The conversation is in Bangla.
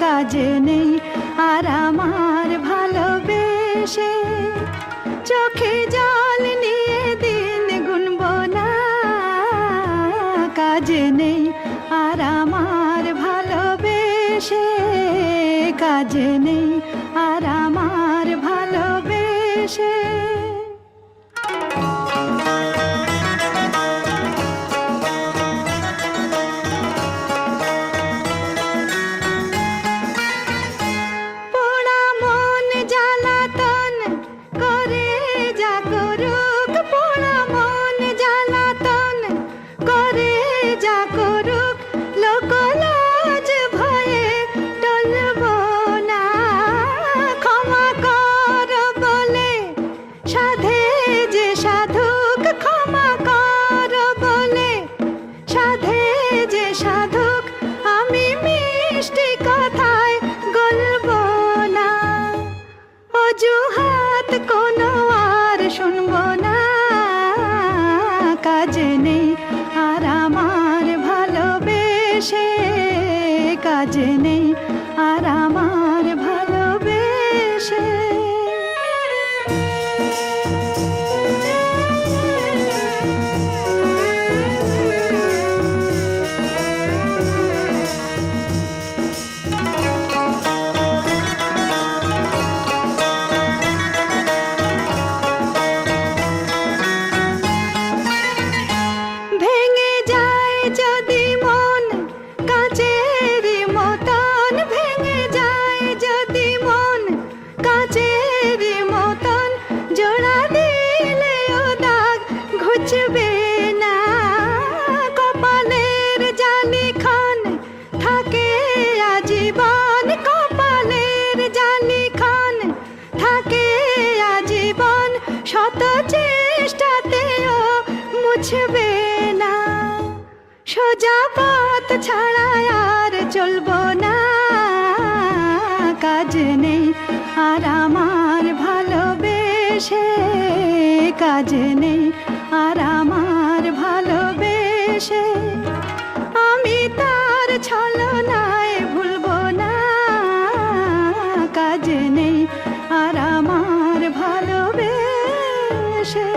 কাজে নেই আর আমার ভালোবেসে। চোখে জল নিয়ে দিন গুনব না, কাজে নেই আর আমার ভালোবেসে, কাজে নেই আর আমার ভালোবেসে। পোড়া মন জ্বালাতন করে যা করুক, পোড়া মন জ্বালাতন করে যা করুক, লোকলাজ ভয়ে টলব না। ক্ষমা কর বলে সাধে যে সাধুক, ক্ষমা কর বলে সাধে যে সাধুক, আমি মিষ্টি কথায় গলব না। অজুহাত কোনো আর শুনব না, কাজে নেই আর আমার ভালোবেসে, কাজে নেই আর আমার ভালোবেসে। ভেঙে যায় যদি মন কাচেরই মতন, ভেঙে যায় যদি মন কাচেরই মতন, জোড়া দিলেও দাগ ঘুচবে না। কপালের জালিখান থাকে আজীবন, কপালের জালিখান থাকে আজীবন, শত চেষ্টাতেও মুছবে না। সোজা পথ ছাড়া আর চলব না, কাজ নেই আর আমার ভালোবেসে, কাজ নেই আর আমার ভালোবেসে। আমি তার ছলনায় ভুলব না, কাজ নেই আর আমার ভালোবেসে।